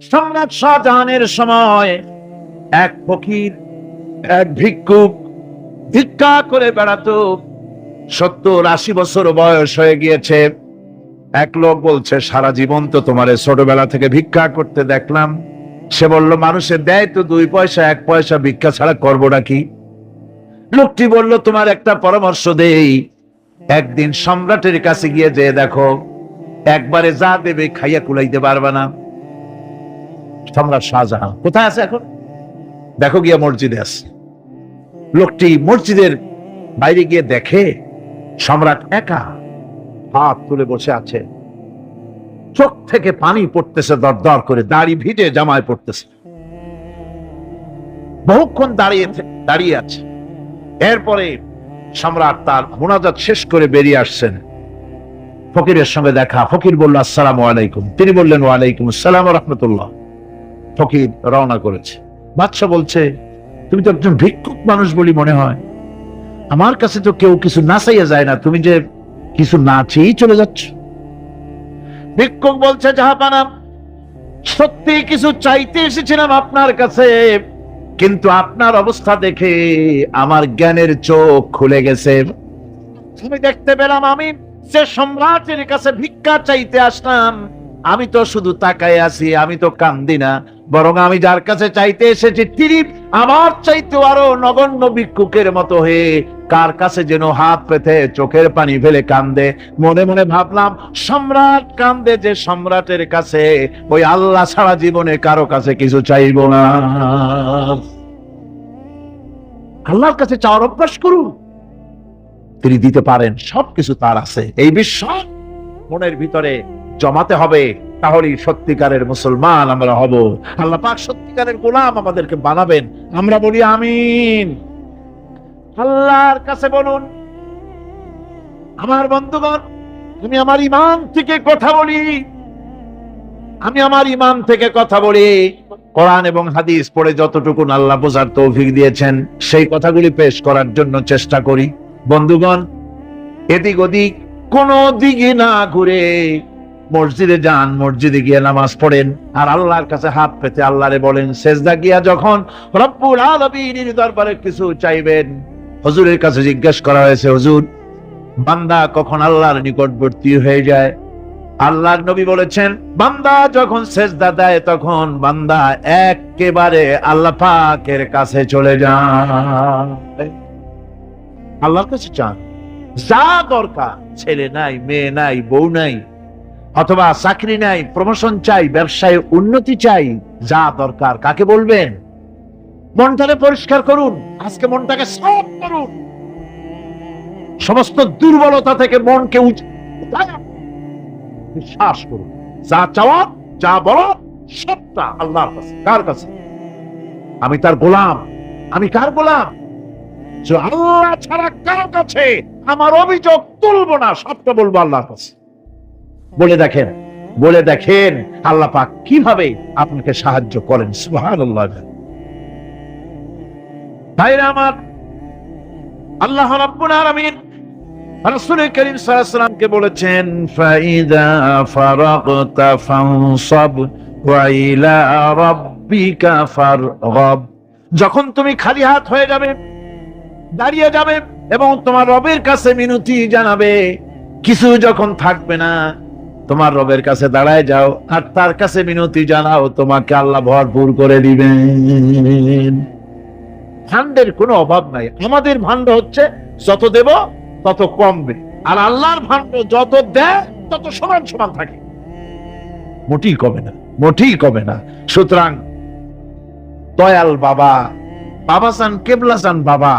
সম্রাট শাহজাহানের সময় এক ফকির, এক ভিক্ষুক ভিক্ষা করে বেড়াতো। 70-80 বছর বয়স হয়ে গিয়েছে। এক লোক বলছে, সারা জীবন তো তোমার ছোটবেলা থেকে ভিক্ষা করতে দেখলাম। সে বলল, মানুষের দেয় তো 2 পয়সা 1 পয়সা, ভিক্ষা ছাড়া করবোটা কি? লোকটি বলল, তোমার একটা পরামর্শ দেই, একদিন সম্রাটের কাছে গিয়ে যে দেখো, একবারে যা দেবে খাইয়া কুলাইতে পারবে না। সম্রাট শাহজাহান কোথায় আছে এখন? দেখো গিয়া মসজিদে আছে। লোকটি মসজিদের বাইরে গিয়ে দেখে সম্রাট একা হাত তুলে বসে আছে। চোখ থেকে পানি পড়তেছে দর দর করে, দাড়ি ভিজে জামায় পড়তেছে। বহুক্ষণ দাঁড়িয়ে আছে। এরপরে সম্রাট তার মুনাজাত শেষ করে বেরিয়ে আসছেন। ফকিরের সঙ্গে দেখা। ফকির বলল, আসসালামু আলাইকুম। তিনি বললেন, ওয়ালাইকুম আসসালাম ওয়া রাহমাতুল্লাহ। ফকির রওনা করেছে। বাদশা বলছে, তুমি তো একজন ভিক্ষুক মানুষ বলি মনে হয়, আমার কাছে তো কেউ কিছু না চাইয়া যায় না, তুমি যে কিছু না চেয়েই চলে যাচ্ছ। ভিক্ষুক বলছে, জাহাপানা, সত্যি কিছু চাইতে এসেছিলাম আপনার কাছে, কিন্তু আপনার অবস্থা দেখে আমার জ্ঞানের চোখ খুলে গেছে। আমি দেখতে পেলাম আমি যে সম্রাটের কাছে ভিক্ষা চাইতে আসলাম, আমি তো শুধু তাকায় আছি, আমি তো কান্দি না, বরং আমি যার কাছে চাইতে এসেছি তিনি আমার চাইতে আরো নগণ্য ভিক্ষুকের মতো হয়ে কার কাছে যেন হাত পেতে চোখের পানি ফেলে কান্দে। মনে মনে ভাবলাম, সম্রাট কান্দে যে সম্রাটের কাছে, ওই আল্লাহ ছাড়া জীবনে কারো কাছে কিছু চাইব না। আল্লাহর কাছে চাওয়ার অভ্যাস করুন, তিনি দিতে পারেন, সবকিছু তার আছে। এই বিশ্বাস মনের ভিতরে জমাতে হবে, তাহলেই সত্যিকারের মুসলমান আমরা হব। আল্লাহ পাক সত্যিকারের গোলাম আমাদেরকে বানাবেন। আমরা বলি আমিন। আল্লাহর কাছে বলুন, আমার বন্ধুগণ, আমি আমার ঈমান থেকে কথা বলি, আমি আমার ঈমান থেকে কথা বলি। কোরআন এবং হাদিস পড়ে যতটুকু আল্লাহ বোঝার তৌফিক দিয়েছেন, সেই কথাগুলি পেশ করার জন্য চেষ্টা করি। বন্ধুগণ, এদিক ওদিক কোন দিকে না ঘুরে মসজিদে যান, মসজিদে গিয়ে নামাজ পড়েন, আর আল্লাহর কাছে হাত পেতে আল্লাহরে বলেন। সেজদা গিয়া যখন রব্বুল আলামিনের দরবারে কিছু চাইবেন, হুজুরের কাছে জিজ্ঞেস করা হয়েছে, হুজুর, বান্দা কখন আল্লাহর নিকটবর্তী হয়ে যায়? আল্লাহর নবী বলেছেন, বান্দা যখন সেজদা দেয় তখন বান্দা একেবারে আল্লাহ পাকের কাছে চলে যায়। আল্লাহর কাছে চান, যা দরকার, ছেলে নাই, মেয়ে নাই, বউ নাই, অথবা চাকরি নাই, প্রমোশন চাই, ব্যবসায় উন্নতি চাই, যা দরকার কাকে বলবেন? মনটাকে পরিষ্কার করুন, আজকে মনটাকে সাফ করুন, সমস্ত দুর্বলতা থেকে মনকে বিশ্বাস করুন। যা চাওয়া, যা বলা, সবটা আল্লাহর কাছে। কার কাছে? আমি তার গোলাম। আমি কার গোলাম? আল্লাহ ছাড়া কারো কাছে আমার অভিযোগ তুলবো না, সবটা বলবো আল্লাহর কাছে। বলে দেখেন আল্লাহ পাক কিভাবে আপনাকে সাহায্য করেন। সুবহানাল্লাহ। ভাইরা আমার, আল্লাহ রাব্বুল আলামিন রাসূল করিম সাল্লাল্লাহু আলাইহি ওয়াসাল্লামকে বলেছেন, ফাইদা ফারাগতা ফানসাব ওয়া ইলা রাব্বিকা ফারগাব। যখন তুমি খালি হাত হয়ে যাবে, দাঁড়িয়ে যাবে এবং তোমার রবের কাছে মিনতি জানাবে, কিছু যখন থাকবে না, তোমার রবের কাছে দাঁড়ায় যাও আর তার কাছে মিনতি জানাও, তোমাকে আল্লাহ ভরপুর করে দিবেন। ভান্ডের কোনো অভাব নাই। আমাদের ভান্ড হচ্ছে যত দেব তত কমবে, আর আল্লাহর ভান্ড যত দেয় তত সমান সমান থাকে, মোটেই কমে না, মোটেই কমে না। সুতরাং দয়াল বাবা, বাবা চান, কেবলা চান বাবা,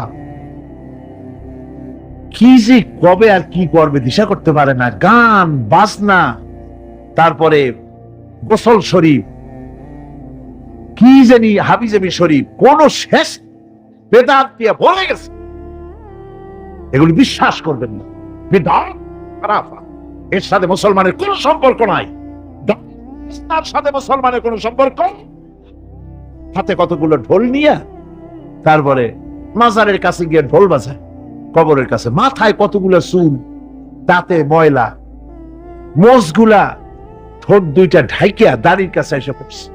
কি যে কবে আর কি করবে দিশা করতে পারে না। গান বাজনা, তারপরে গোসল শরীফ, কি জানি হাবিজাবি শরীফ, কোন শেষ বেদাত দিয়ে ভরে গেছে। এগুলি বিশ্বাস করবেন না। বিদআত খারাফা, এর সাথে মুসলমানের কোন সম্পর্ক নাই। তার সাথে মুসলমানের কোন সম্পর্ক। হাতে কতগুলো ঢোল নিয়ে তারপরে মাজারের কাছে গিয়ে ঢোল বাজায়, কবরের কাছে মাথায় কতগুলো চুল, দাঁতে ময়লা, মোষগুলা, ঠোঁট দুইটা ঢাইকিয়া দাড়ির কাছে এসে পড়ছে।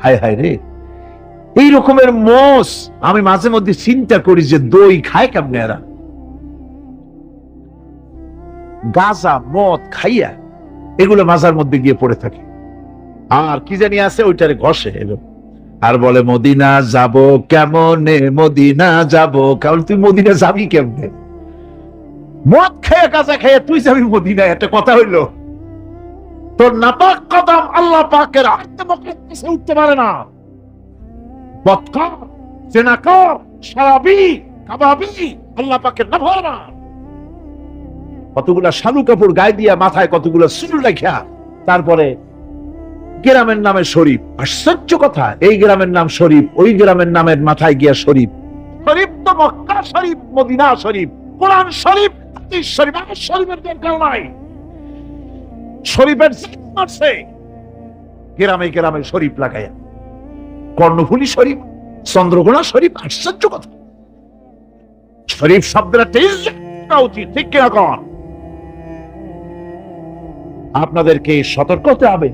হায় হায় রে, এই রকমের মোষ আমি মাঝে মধ্যে চিন্তা করি যে দই খায় কেমনে এরা, গাঁজা মদ খাইয়া এগুলো মাজার মধ্যে গিয়ে পড়ে থাকে, আর কি জানি আছে ওইটারে ঘষে আর বলে মদিনা যাব কেমনে, মদিনা যাব কেমন। তুই মদিনা যাবি কেমনে? মদ খেয়ে গাঁজা খেয়ে তুই যাবি মদিনা? একটা কথা হইলো? তোর নাপাক কদম আল্লাহ পাকের আয়ত্তে মুকদ্দাসে উঠতে পারে না। বদকার, জেনাকার, শারাবি, কাবাবি আল্লাহ পাকের নাফরমান। কতগুলা শালু কাপড় গায়ে দিয়া, মাথায় কতগুলা চুল রাখিয়া, তারপরে গ্রামের নামে শরীফ। আশ্চর্য কথা, এই গ্রামের নাম শরীফ, ওই গ্রামের নামের মাথায় গিয়া শরীফ। শরীফ তো মক্কা শরীফ, মদিনা শরীফ, কোরআন শরীফ, হাদিস শরীফ। আর শরীফের দরকার নাই। শরীফের আছে গ্রামে গ্রামে শরীফ লাগাইয়া, কর্ণফুলী শরীফ, চন্দ্রকোনা শরীফ। আশ্চর্য কথা, শরীফ শব্দটা উচিত, ঠিক কিনা কন? আপনাদেরকে সতর্ক হতে হবে।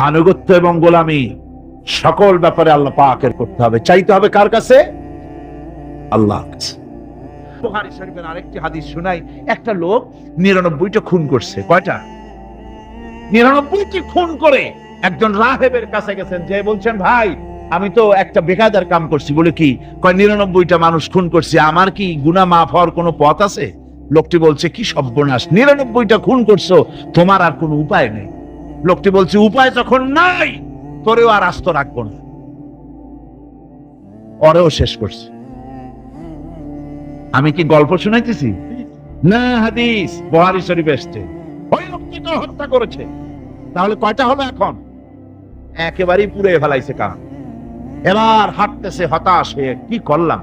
আনুগত্য এবং গোলামি সকল ব্যাপারে আল্লাহ পাকের করতে হবে। চাইতে হবে কার কাছে? আল্লাহর কাছে। বুখারী শরীফের আরেকটি হাদিস শুনাই। একটা লোক 99টা খুন করছে। কয়টা? 99টি খুন করে একজন রাহেবের কাছে গেছেন, যে বলছেন ভাই আমি তো একটা বেকায়দার কাম করছি। বলে কি? কয় 99টা মানুষ খুন করছি, আমার কি গুনাহ মাফ হওয়ার কোনো পথ আছে? লোকটি বলছে কি সর্বনাশ, 99টা খুন করছো, তোমার আর কোনো উপায় নেই। লোকটি বলছে উপায় যখন নাই, তোরেও আর আস্ত রাখবো না, ওরেও শেষ করছে। আমি কি গল্প শুনাইতেছি? না, হাদিস বুখারী শরীফ এসেছে। ওই লোকটি তো হত্যা করেছে। তাহলে কয়টা হলো এখন? একেবারেই পুড়ে ফেলাইছে কাম। এবার হাঁটতেছে হতাশ হয়ে, কি করলাম,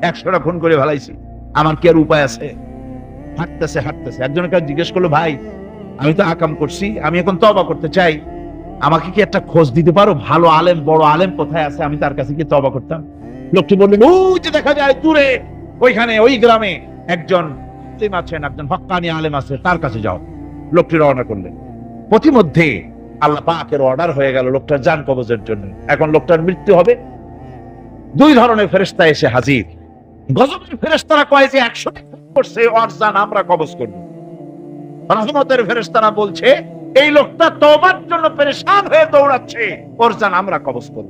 100টা খুন করে ফেলাইছি, আমার কি আর উপায় আছে? হাঁটতেছে হাঁটতেছে একজনের কাছে জিজ্ঞেস করলো, ভাই আমি তো আকাম করছি, আমি এখন তওবা করতে চাই, আমাকে কি একটা খোঁজ দিতে পারো? ভালো আলেম, বড় আলেম কোথায় আছে, আমি তার কাছে গিয়ে তওবা করতাম। লোকটি বললেন, ওই যে দেখা যায় দূরে, ওইখানে ওই গ্রামে একজন আলেম আছেন, একজন হক্কানি আলেম আছে, তার কাছে যাও। লোকটি রওনা করলেন। প্রতিমধ্যে আল্লাহ পাকের অর্ডার হয়ে গেল লোকটার জান কবজের জন্য। এখন লোকটার মৃত্যু হবে। 2 ধরনের ফেরেশতা এসে হাজির। গজবের ফেরেশতারা কয় যে 100টি খুন করছে, ওর জান আমরা কবজ করব। রহমতের ফেরেশতারা বলছে এই লোকটা তওবার জন্য পেরেশান হয়ে দৌড়াচ্ছে, ওর জান আমরা কবজ করব।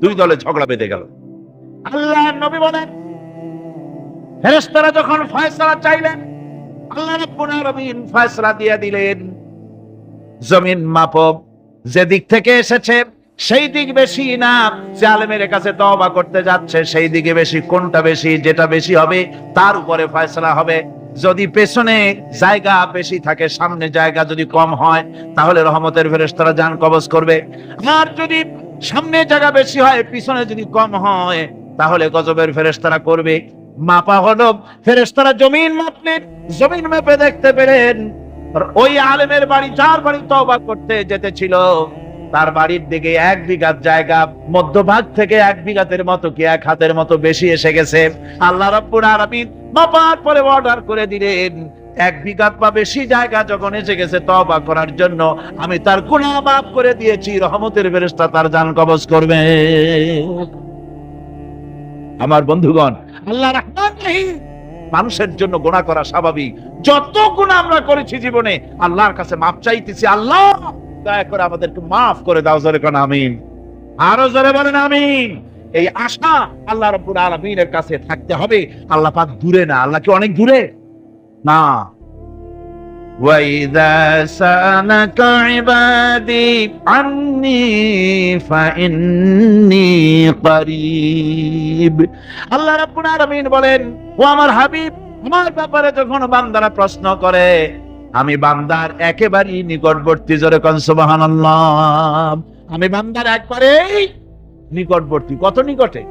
2 দলে ঝগড়া বেঁধে গেল। আল্লাহর নবী বলেন, ফেরেশতারা যখন ফয়সালা চাইলেন, আল্লাহ রাব্বুল আলামিন ফয়সালা দিয়ে দিলেন। জমিন মাপব, যে দিক থেকে এসেছে সেই দিক বেশি না, জালেমের কাছে তওবা করতে যাচ্ছে সেই দিকে বেশি। কোনটা বেশি? যেটা বেশি হবে তার উপরে ফয়সালা হবে। যদি পেছনে জায়গা বেশি থাকে, সামনে জায়গা যদি কম হয়, তাহলে রহমতের ফেরেশতারা জান কবজ করবে। আর যদি সামনে জায়গা বেশি হয়, পিছনে যদি কম হয়, তাহলে গজবের ফেরেশতারা করবে। মাপা হলো, ফেরেশতারা জমিন মাপলেন, জমিন মেপে দেখতে পেলেন ওই আলেমের বাড়ি, যার বাড়ি তওবা করতে যেতে ছিল, তার বাড়ির দিকে 1 বিঘা জায়গা মধ্যভাগ থেকে 1 বিঘাতের মতো কি 1 হাতের মতো বেশি এসে গেছে। আল্লাহ রাব্বুল আলামিন মাপার পরে অর্ডার করে দিলেন, 1 বিঘা বা বেশি জায়গা যখন এসে গেছে তওবা করার জন্য, আমি তার গুনাহ মাফ করে দিয়েছি, রহমতের ফেরেশতা তার জান কবজ করবে। আমার বন্ধুগণ, আল্লাহ রাহমান রহিম। মানুষের জন্য গুনাহ করা স্বাভাবিক। যত গুনাহ আমরা করেছি জীবনে, আল্লাহর কাছে মাফ চাইতেছি, আল্লাহ দয়া করে আমাদেরকে মাফ করে দাও। জোরে কোন আমিন, আরো জোরে বলেন আমিন। এই আশা আল্লাহ রাব্বুল আলামিনের কাছে থাকতে হবে। আল্লাহ পাক দূরে না। আল্লাহ কি অনেক দূরে? না। وَإِذَا سَأَلَكَ عِبَادِي عَنِّي فَإِنِّي قَرِيبٌ। আল্লাহ রাব্বুল আলামিন বলেন, ও আমার হাবিব, আমার ব্যাপারে যখন বান্দারা প্রশ্ন করে, আমি বান্দার একেবারেই নিকটবর্তী। জোরে কোন সুবহানাল্লাহ। আমি বান্দার একবারেই নিকটবর্তী। কত নিকটে?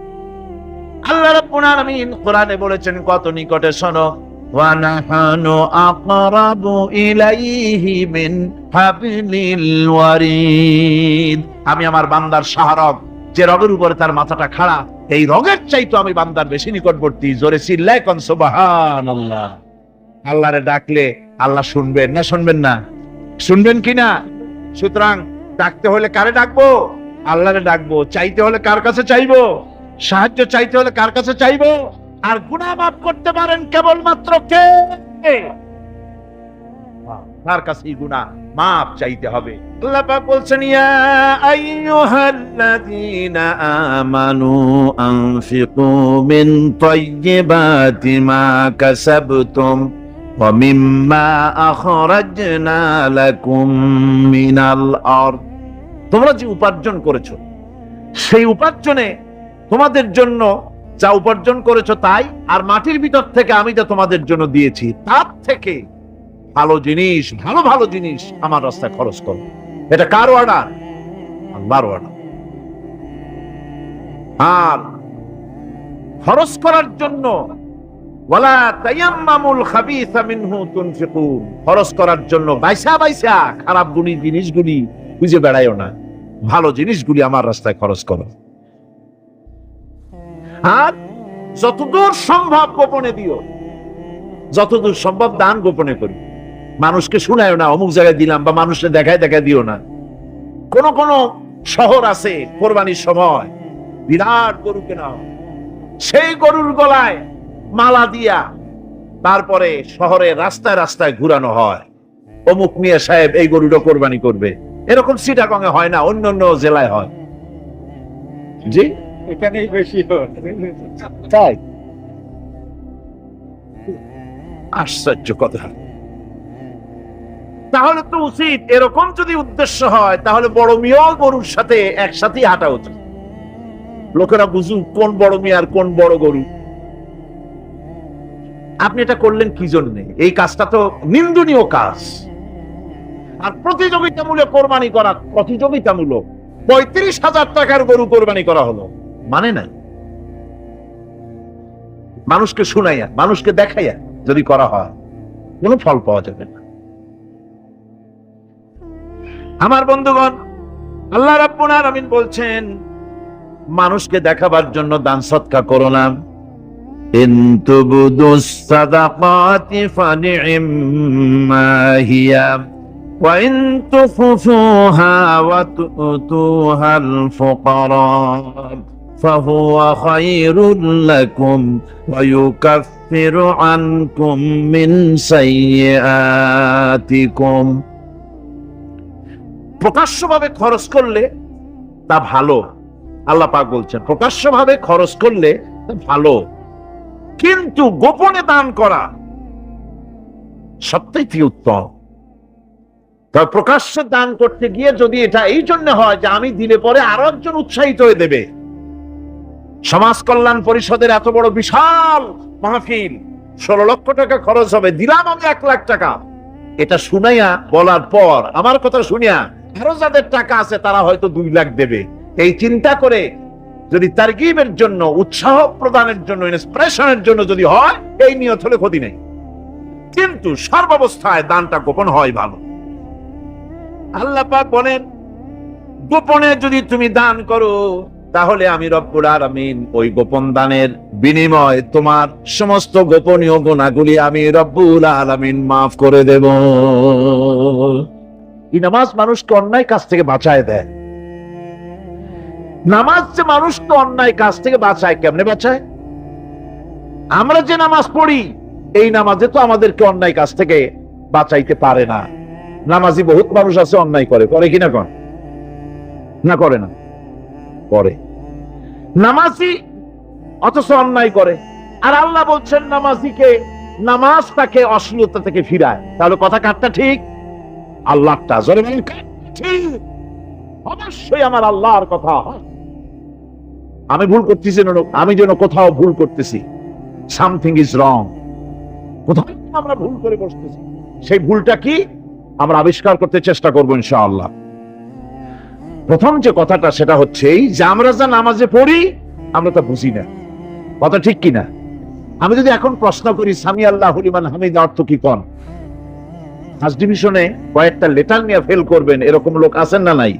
আল্লাহ রাব্বুল আলামিন কোরআনে বলেছেন কত নিকটে, শোনো। ওয়া নাহানু আকরাবু ইলাইহি মিন হাবলিল ওয়ারিদ। আমি আমার বান্দার শাহরগ, যে রগের উপরে তার মাথাটা খাড়া, এই রগের চাইতে আমি বান্দার বেশি নিকটবর্তী। জোরে চিল্লায় কোন সুবহানাল্লাহ। আল্লাহরে ডাকলে আল্লাহ শুনবেন না? শুনবেন না? শুনবেন কিনা? সুতরাং ডাকতে হলে কারে ডাকবো? আল্লাহরে ডাকবো। চাইতে হলে কার কাছে চাইবো? সাহায্য চাইতে হলে কার কাছে চাইবো? আর গুনাহ মাফ করতে পারেন কেবলমাত্র কে? তার কাছেই গুনাহ মাফ চাইতে হবে। আল্লাহ পাক বলছেন, ইয়া আইয়ুহাল্লাযীনা আমানু আনফিকু মিন তাইয়্যিবাতি মা কাসাবতুম ওয়া মিম্মা আখরাজনা লাকুম মিনাল আরদ। তোমরা যে উপার্জন করেছো, সেই উপার্জনে তোমাদের জন্য যা উপার্জন করেছো তাই, আর মাটির ভিতর থেকে আমি যা তোমাদের জন্য দিয়েছি তার থেকে ভালো জিনিস, ভালো ভালো জিনিস আমার রাস্তায় খরচ করো। এটা কার অর্ডার? আল্লাহর অর্ডার। আর খরচ করার জন্য ওয়ালা তায়াম্মামুল খাবিসা মিনহু তুনফিকুন, খরচ করার জন্য বাইসা বাইসা খারাপ জিনিসগুলি খুঁজে বেড়াইও না, ভালো জিনিসগুলি আমার রাস্তায় খরচ করো। আর যতদূর সম্ভব গোপনে দিও, যতদূর সম্ভব দান গোপনে করি। মানুষকে শুনায়ও না অমুক জায়গায় দিলাম, বা মানুষকে দেখায় দিও না। কোন কোন শহর আছে কোরবানির সময় বিরাট গরু কেনা, সেই গরুর গলায় মালা দিয়া তারপরে শহরে রাস্তায় রাস্তায় ঘুরানো হয়, অমুক মিয়া সাহেব এই গরুটা কোরবানি করবে। এরকম চিটাগং-এ হয় না, অন্য অন্য জেলায় হয়। জি, এখানেই বেশি হয়। তাই? আশ্চর্য কথা। তাহলে তো উচিত, এরকম যদি উদ্দেশ্য হয় তাহলে বড় মিয়া গরুর সাথে একসাথেই হাঁটা উচিত। লোকেরা বুঝুক কোন বড় মিয়া আর কোন বড় গরু। আপনি এটা করলেন কি জন্যে? এই কাজটা তো নিন্দনীয় কাজ। আর প্রতিযোগিতামূলক কোরবানি করা, প্রতিযোগিতামূলক ৩৫,০০০ টাকার গরু কোরবানি করা হলো, মানে নাই। মানুষকে শুনাইয়া, মানুষকে দেখাইয়া যদি করা হয় কোনো ফল পাওয়া যাবে না। আমার বন্ধুগণ, আল্লাহ রাব্বুল আলামিন বলছেন, মানুষকে দেখাবার জন্য দান সদকা করো না। ইন তুবদুস সাদাকাতি ফানি'ম্মা হিয়া ওয়া ইন তুখফুহা ওয়া তু'তুহাল ফুকারা ফাহুয়া খায়রুল লাকুম ওয়া ইউকাফফিরু আনকুম মিন সাইয়্যাতিকুম। প্রকাশ্যভাবে খরচ করলে তা ভালো। আল্লাহ পাক বলছেন প্রকাশ্যভাবে খরচ করলে তা ভালো, কিন্তু গোপনে দান করা সবথেকে উত্তম। তবে প্রকাশ্যে দান করতে গিয়ে যদি এটা এই জন্য হয় যে আমি দিলে পরে আরো একজন উৎসাহিত হয়ে দেবে, সমাজ কল্যাণ পরিষদের এত বড় বিশাল মাহফিল, ১৬ লক্ষ টাকা খরচ হবে, দিলাম আমি ১ লাখ টাকা, এটা শুনাইয়া বলার পর আমার কথা শুনিয়া আরো যাদের টাকা আছে তারা হয়তো ২ লাখ দেবে, এই চিন্তা করে যদি তারগিবের জন্য, উৎসাহ প্রদানের জন্য, ইন্সপিরেশনের জন্য যদি হয়, এই নিয়ত হলে ক্ষতি নেই। কিন্তু সর্বাবস্থায় দানটা গোপন হয় ভালো। আল্লাহ পাক বলেন, গোপনে যদি তুমি দান করো তাহলে আমি রব্বুল আলামিন ওই গোপন দানের বিনিময় তোমার সমস্ত গোপনীয় গুনাহগুলি আমি রব্বুল আলামিন মাফ করে দেব। এই নামাজ মানুষকে অন্যায় কাজ থেকে বাঁচায় দেয়। নামাজ যে মানুষকে অন্যায় কাজ থেকে বাঁচায়, কেমনে বাঁচায়? আমরা যে নামাজ পড়ি এই নামাজে তো আমাদেরকে অন্যায় কাজ থেকে বাঁচাইতে পারে না। নামাজি বহুত মানুষ আছে অন্যায় করে, করে কিনা কর না? করে না? করে। নামাজি অথচ অন্যায় করে। আর আল্লাহ বলছেন নামাজিকে, নামাজ তাকে অশ্লীলতা থেকে ফিরায়। তাহলে কথা কাটটা ঠিক? আল্লাহটা জোরে বলেন ঠিক। অবশ্যই আমার আল্লাহর কথা। আমি ভুল করতেছি, আমি যেন কোথাও ভুল করতেছি, সামথিং ইজ রং, কোথাও আমরা ভুল করে বসতেছি। সেই ভুলটা কি আমরা আবিষ্কার করতে চেষ্টা করবো ইনশাআল্লাহ। প্রথম যে কথাটা সেটা হচ্ছে এই যে আমরা যা নামাজে পড়ি আমরা তা বুঝি না। কথা ঠিক কিনা? আমি যদি এখন প্রশ্ন করি সামি আল্লাহু লিমান হামিদা অর্থ কি কোন, ফার্স্ট ডিভিশনে কয়েকটা লেটার নিয়ে ফেল করবেন, এরকম লোক আছেন না নাই?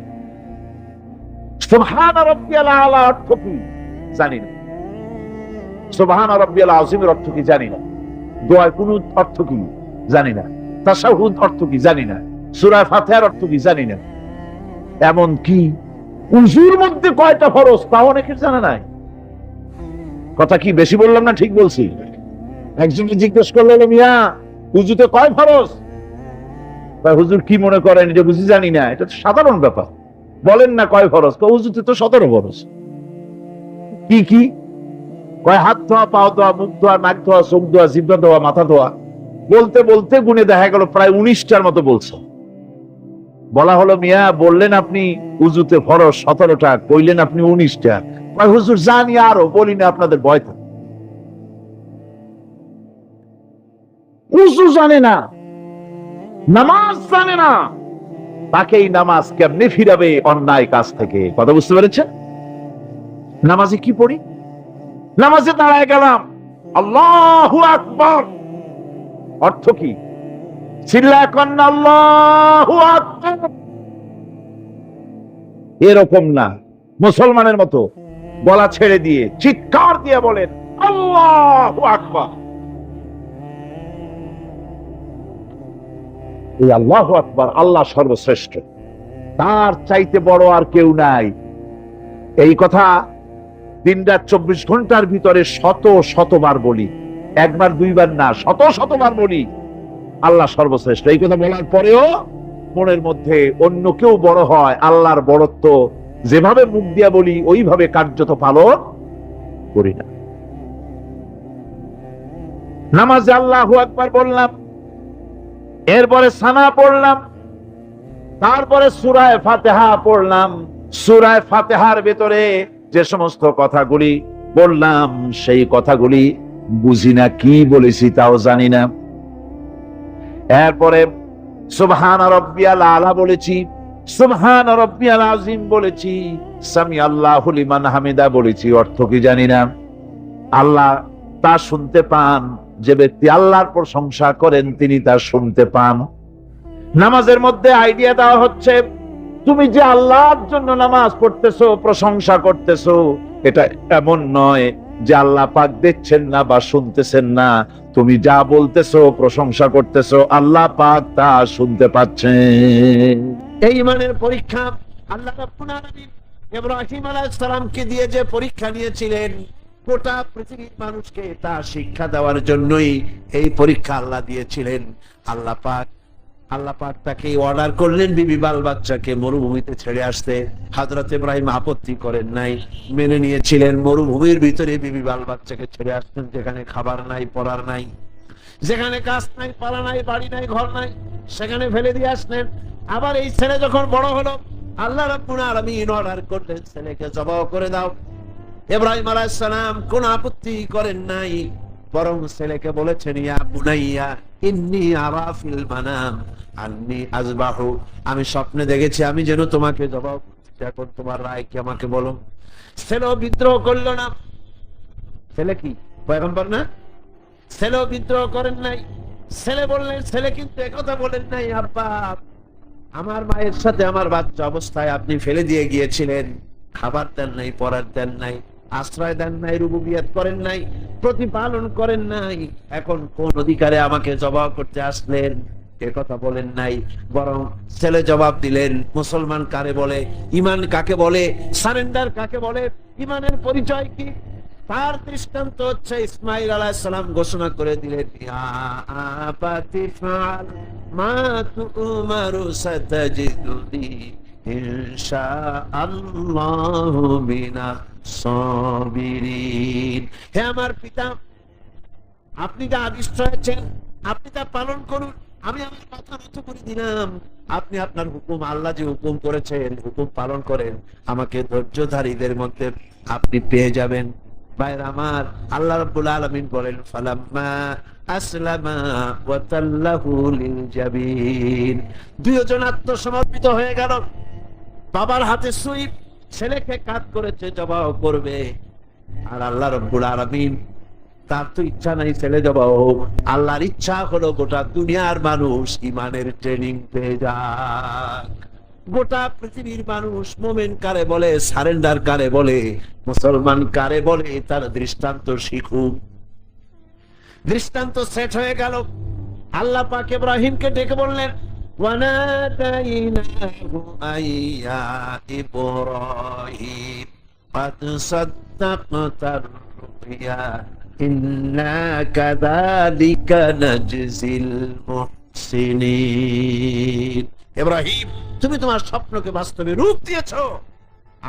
সুবহান রাব্বিয়াল আলা অর্থ কি জানি না, সুবহান রাব্বিয়াল আযীমের অর্থ কি জানি না, দোয়া কুনুত অর্থ কি জানি না, তাশাহুদ অর্থ কি জানি না, সূরা ফাতিহার অর্থ কি জানি না। এমন কি উজুর মধ্যে কয়টা ফরজ তাও অনেকের জানা নাই। কথা কি বেশি বললাম না ঠিক বলছি? একজনকে জিজ্ঞেস করলো, মিয়া উজুতে কয় ফরজ? হুজুর কি মনে করেন যে বুঝি জানি না? এটা তো সাধারণ ব্যাপার, বলেন না কয় ফরজ? উজুতে তো 17 ফরজ। কি কি কয়? হাত ধোয়া, পাও ধোয়া, মুখ ধোয়া, নাক ধোয়া, চোখ ধোয়া, জিহ্বা ধোয়া, মাথা ধোয়া। বলতে বলতে গুনে দেখা গেল প্রায় 19টার মতো বলছো। বলা হলো, মিয়া বললেন আপনি উজুতে ফরজ 17টা, কইলেন আপনি 19টা। কয় হুজুর জানি আরো, বলি না আপনাদের ভয় থাকে। উজু জানে না, নামাজ জানে না, তাকেই নামাজ কেমনে ফিরাবে অন্যায় কাজ থেকে? কথা বুঝতে পেরেছেন? নামাজে কি পড়ি? নামাজে দাঁড়ায় গেলাম, আল্লাহু আকবার, অর্থ কি? চিল্লায় কন্না আল্লাহু আকবার। এরকম না, মুসলমানের মতো গলা ছেড়ে দিয়ে চিৎকার দিয়ে বলেন আল্লাহু আকবার। এই আল্লাহু আকবার, আল্লাহ সর্বশ্রেষ্ঠ, তার চাইতে বড় আর কেউ নাই। এই কথা দিনরাত 24 ঘন্টার ভিতরে শত শতবার বলি, একবার দুইবার না, শত শতবার বলি আল্লাহ সর্বশ্রেষ্ঠ। এই কথা বলার পরেও মনের মধ্যে অন্য কেউ বড় হয়, আল্লাহর বড়ত্ব যেভাবে মুখ দিয়া বলি ওইভাবে কার্যত পালন করি না। নামাজে আল্লাহু আকবার বললাম, এরপরে সানা পড়লাম, তারপরে সূরায়ে ফাতিহা পড়লাম। সূরায়ে ফাতিহার ভেতরে যে সমস্ত কথাগুলি বললাম সেই কথাগুলি বুঝি না, কি বলেছি তাও জানি না। এরপরে সুবহান রাব্বিয়াল আলা বলেছি, সুবহান রাব্বিয়াল আযীম বলেছি, সামি আল্লাহু লিমান হামিদা বলেছি, অর্থ কি জানি না। আল্লাহ তা শুনতে পান, যে ব্যক্তি আল্লাহর প্রশংসা করেন তিনি তা শুনতে পান। নামাজের মধ্যে আইডিয়া দেওয়া হচ্ছে, তুমি যে আল্লাহর জন্য নামাজ পড়তেছো, প্রশংসা করতেছো, এটা এমন নয় যে আল্লাহ পাক দেখছেন না বা শুনতেছেন না। তুমি যা বলতেছো, প্রশংসা করতেছো, আল্লাহ পাক তা শুনতে পাচ্ছেন। এই ইমানের পরীক্ষা আল্লাহ রাব্বুল আলামিন ইব্রাহিম আলাইহিস সালামকে দিয়ে যে পরীক্ষা নিয়েছিলেন, গোটা পৃথিবীর মানুষকে তা শিক্ষা দেওয়ার জন্যই এই পরীক্ষা আল্লাহ দিয়েছিলেন। আল্লাহ পাক তাকে অর্ডার করলেন বিবি বাল বাচ্চাকে মরুভূমিতে ছেড়ে আসতে। হযরত ইব্রাহিম আপত্তি করেন নাই, মেনে নিয়েছিলেন। মরুভূমির ভিতরে বিবি বাল বাচ্চাকে ছেড়ে আসতেন, যেখানে খাবার নাই, পরার নাই, যেখানে কাজ নাই, পালা নাই, বাড়ি নাই, ঘর নাই, সেখানে ফেলে দিয়ে আসলেন। আবার এই ছেলে যখন বড় হলো, আল্লাহ রাব্বুল আলামিন অর্ডার করলেন ছেলেকে জবাই করে দাও। ইব্রাহিম আলাইহিস সালাম কোন আপত্তি করেন নাই, বরং ছেলেকে বলেছেন, ইয়া বুনাইয়া ইন্নী আরা ফিল মানাম আন্নী আযবাহু, আমি স্বপ্নে দেখেছি আমি যেন তোমাকে জবাই করছি, এখন তোমার রায় কি আমাকে বলো। ছেলে বিদ্রোহ করলো না। ছেলে কি পয়গম্বর না? ছেলে বিদ্রোহ করেন নাই। ছেলে বললেন, ছেলে কিন্তু একথা বলেন নাই, আব্বা আমার মায়ের সাথে আমার বাচ্চা অবস্থায় আপনি ফেলে দিয়ে গিয়েছিলেন, খাবার দেন নাই, পরার দেন নাই, আশ্রয় দেন নাই, রুবুবিয়ত করেন নাই, প্রতিপালন করেন নাই, এখন কোন অধিকারে আমাকে জবাব করতে আসলেন? এ কথা বলেন নাই। বরং ছেলে জবাব দিলেন, মুসলমান কারে বলে, ঈমান কাকে বলে, সারেন্ডার কাকে বলে, ঈমানের পরিচয় কি, তার দৃষ্টান্ত হচ্ছে ইসমাঈল আলাইহিস সালাম ঘোষণা করে দিলেন, ইয়া আবাতি ফাআল মা তু'মারু সাতাজিদুনি ইনশাআল্লাহু মিনাস সাবিরিন। হে আমার পিতা, আপনি যা আদিষ্ট হয়েছেন আপনি তা পালন করুন, আমি আমার কথা মতো করে দিলাম। আপনি আপনার হুকুম, আল্লাহ যে হুকুম করেছেন হুকুম পালন করেন, আমাকে ধৈর্যধারীদের মধ্যে আপনি পেয়ে যাবেন। ভাইরা আমার, আল্লাহ রাব্বুল আলামিন বলেন, ফালাম্মা আসলামা ওয়া তাল্লাহু লিল জাবিন, দুইজন আত্মসমর্পিত হয়ে গেল। বাবার হাতে সুই, ছেলেকে কাজ করেছে, জবাই করবে। আর আল্লাহ রাব্বুল আলামিন, তার তো ইচ্ছা নাই ছেলে জবাই হোক, আল্লাহর ইচ্ছা হলো গোটা দুনিয়ার মানুষ ঈমানের ট্রেনিং পেয়ে যাক। গোটা পৃথিবীর মানুষ মুমিন কারে বলে, সারেন্ডার কারে বলে, মুসলমান কারে বলে, তার দৃষ্টান্ত শিখুক। দৃষ্টান্ত সেট হয়ে গেল। আল্লাহ পাক ইব্রাহিমকে ডেকে বললেন, وناديناه أن يا إبراهيم قد صدقت الرؤيا إنا كذلك نجزي المحسنين ইব্রাহিম তুমি তোমার স্বপ্নকে বাস্তবে রূপ দিয়েছো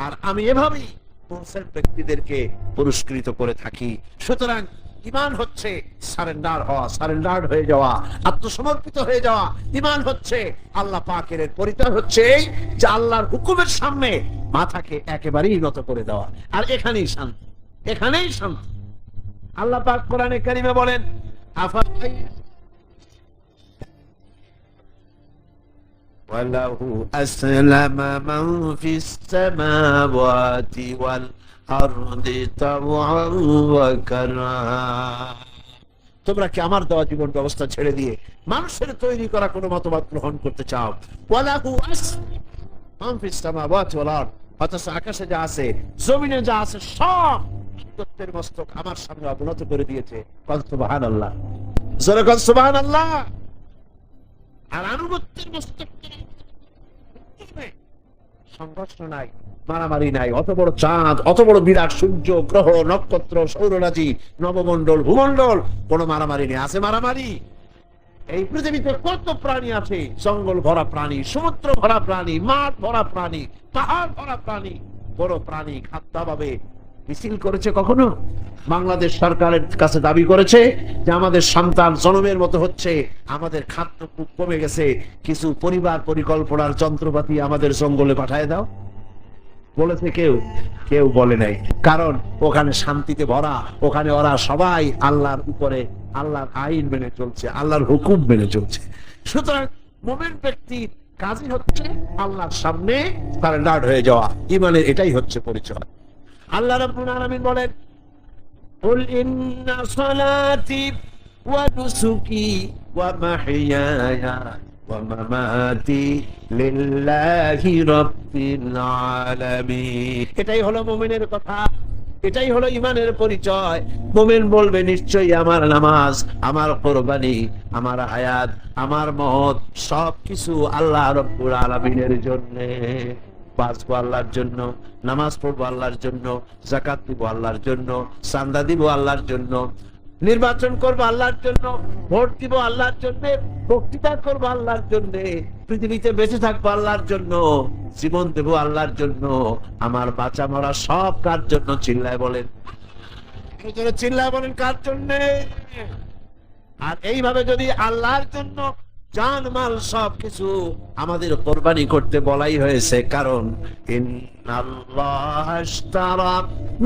আর আমি এভাবেই মুহসিন ব্যক্তিদেরকে পুরস্কৃত করে থাকি। সুতরাং ঈমান হচ্ছে সারেন্ডার হওয়া, সারেন্ডার্ড হয়ে যাওয়া, আত্মসমর্পিত হয়ে যাওয়া। ঈমান হচ্ছে আল্লাহ পাকের পরিচয় হচ্ছে এই যে আল্লাহর হুকুমের সামনে মাথাকে একেবারেই নত করে দেওয়া। আর এখানেই শান্তি, এখানেই শান্তি। আল্লাহ পাক কোরআনে কারিমে বলেন وله أسلم من في السماوات والأرض طوعا وكرها। তোমরা কি আমার দেওয়া জীবন ব্যবস্থা ছেড়ে দিয়ে মানুষের তৈরি করা কোনো মতবাদ গ্রহণ করতে চাও? ওয়ালাহু মান ফিস সামাওয়াতি ওয়াল আরদ, অথচ আকাশে যা আছে জমিনে যা আছে সব আনুগত্যের মস্তক আমার সামনে অবনত করে দিয়েছে। সুবহানাল্লাহ, জোরে বল সুবহানাল্লাহ। আর আনুগত্যের মস্তক সংঘর্ষ নাই, মারামারি নাই। অত বড় চাঁদ, অত বড় বিরাট সূর্য, গ্রহ, নক্ষত্র, সৌররাজি, নবমণ্ডল, ভূমণ্ডল, কোন মারামারি নেই। আছে মারামারি? এই পৃথিবীতে কত প্রাণী আছে, জঙ্গল ভরা প্রাণী, সমুদ্র ভরা প্রাণী, মাঠ ভরা প্রাণী, পাহাড় ভরা প্রাণী। বড় প্রাণী খাদ্যাভাবে মিছিল করেছে কখনো? বাংলাদেশ সরকারের কাছে দাবি করেছে যে আমাদের সন্তান জন্মের মতো হচ্ছে, আমাদের খাদ্য খুব কমে গেছে, কিছু পরিবার পরিকল্পনার যন্ত্রপাতি আমাদের জঙ্গলে পাঠায় দাও। বলেছে কেউ? কেউ বলে নাই। কারণ ওখানে শান্তিতে ভরা, ওখানে ওরা সবাই আল্লাহর উপরে, আল্লাহর আইন মেনে চলছে, আল্লাহর হুকুম মেনে চলছে। সুতরাং মুমিন ব্যক্তির কাজই হচ্ছে আল্লাহর সামনে সারেন্ডার হয়ে যাওয়া। ঈমানের এটাই হচ্ছে পরিচয়। আল্লাহ রাব্বুল আলামিন বলেন কুল ইন্না সালাতি ওয়া নুসুকি ওয়া মাহইয়ায়া ওয়া মামাতি লিল্লাহি রাব্বিল আলামিন। এটাই হলো মুমিনের কথা, এটাই হলো ঈমানের পরিচয়। মুমিন বলবে নিশ্চয়ই আমার নামাজ, আমার কুরবানি, আমার হায়াত, আমার মওত সবকিছু আল্লাহ রাব্বুল আলামিনের জন্য। বাঁচবো আল্লাহর জন্য, নামাজ পড়বো আল্লাহর জন্য, যাকাত দিব আল্লাহর জন্য, চাঁদা দিব আল্লাহর জন্য, নির্বাচন করবো আল্লাহর জন্য, ভোট দিব আল্লাহর জন্য, বক্তৃতা করবো আল্লাহর জন্য, পৃথিবীতে বেঁচে থাকবো আল্লাহর জন্য, জীবন দেবো আল্লাহর জন্য। আমার বাঁচা মরা সব কার জন্য? চিল্লায় বলেন, চিল্লায় বলেন, কার জন্য? আর এইভাবে যদি আল্লাহর জন্য জান মাল সবকিছু আমাদের কোরবানি করতে বলাই হয়েছে। কারণ ইন্নাল্লাহা আশতারা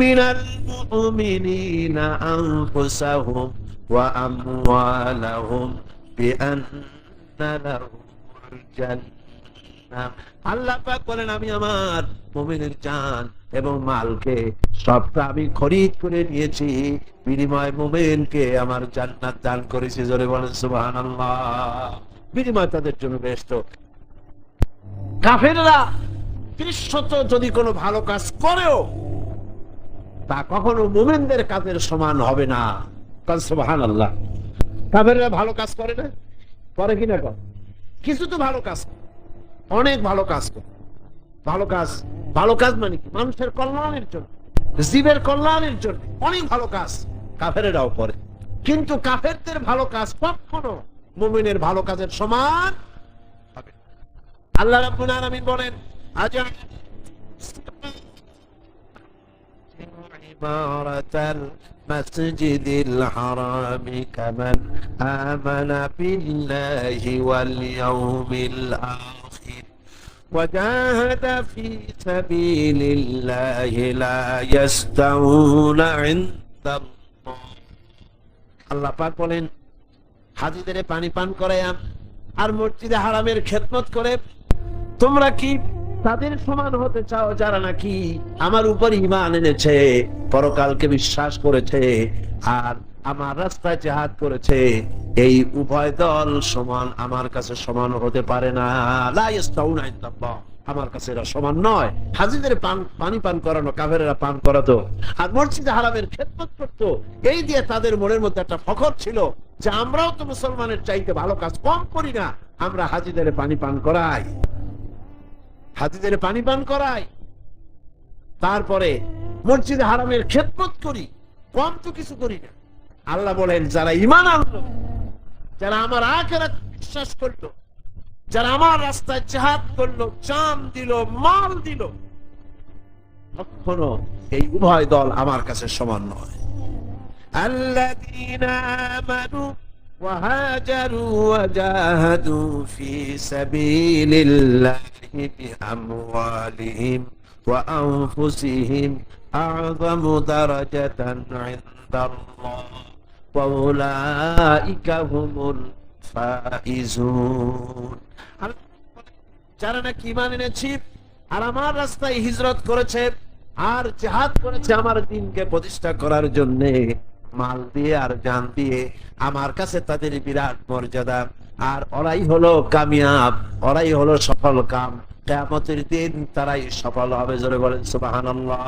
মিনাল মুমিনিনা আনফুসাহুম ওয়া আমওয়ালাহুম বিআন্না লাহুমুল জান্নাহ। আল্লাহ পাক বলেন আমি আমার মুমিনের জান এবং মালকে সবটা আমি খরিদ করে নিয়েছি, বিনিময়ে মুমিনকে আমার জান্নাত দান করেছি। জোরে বলেন সুবহানাল্লাহ। বিনিময় তাদের জন্য বেহেশত। কাফেররা দৃশ্যত যদি কোনো ভালো কাজ করেও তা কখনো মুমিনদের কাজের সমান হবে না। সুবহানাল্লাহ। কাফেররা ভালো কাজ করে না? করে কিনা? কর কিছু তো ভালো কাজ, অনেক ভালো কাজ করে। ভালো কাজ, ভালো কাজ মানে কি? মানুষের কল্যাণের জন্য, জীবের কল্যাণের জন্য অনেক ভালো কাজ কাফেররাও করে। কিন্তু কাফেরদের ভালো কাজ কখনো মুমিনের ভালো কাজের সমান হবে না। আল্লাহ রাব্বুল আলামিন বলেন ইমারাতাল মাসজিদিল হারামি কামান আমানা বিল্লাহি ওয়াল ইয়াউমিল আখির وجاهد في سبيل الله لا يستوون عند الله। আল্লাহ পাক বলেন হাজীদের পানি পান করায়া আর মসজিদে হারামের খেদমত করে তোমরা কি তাদের সমান হতে চাও যারা নাকি আমার উপর ঈমান এনেছে, পরকালকে বিশ্বাস করেছে আর আমার রাস্তায় জিহাদ করেছে? এই উভয় দল সমান আমার কাছে সমান হতে পারে না। লা ইস্তাউনা ইনদাল্লাহ, আমার কাছে এরা সমান নয়। হাজীদের পানি পান করানো কাফেরেরা পান করাতো আর মসজিদে হারামের খেদমত করতো। এই দিয়ে তাদের মনের মধ্যে একটা ফখর ছিল যে আমরাও তো মুসলমানের চাইতে ভালো কাজ কম করি না, আমরা হাজিদের পানি পান করাই, হাজিদের পানি পান করাই, তারপরে মসজিদে হারামের খেদমত করি, কম তো কিছু করি না। আল্লাহ বলেন যারা ঈমান আনলো, যারা আমার আখিরাত বিশ্বাস করলো, যারা আমার রাস্তায় জিহাদ করলো, জান দিল, মাল দিল, কখনো এই উভয় দল আমার কাছে সমান নয়। আল্লাযীনা আমানু ওয়া হাজারু ওয়া জাহাদু ফি সাবিলিল্লাহি বিআমওয়ালিহিম ওয়া আনফুসিহিম আ'যামু দারাজাতান ইনদাল্লাহ ওয়া উলাইকা হুমুল ফাইজুন। যারা নাকি ঈমান এনেছে আর আমার রাস্তায় হিজরত করেছে আর জিহাদ করেছে আমার দ্বীনকে প্রতিষ্ঠা করার জন্য, মাল দিয়ে আর জান দিয়ে, আমার কাছে তাদের বিরাট মর্যাদা। আর ওরাই হলো কামিয়াব, ওরাই হলো সফল কাম। কিয়ামতের দিন তারাই সফল হবে। জোরে বলেন সুবহানাল্লাহ।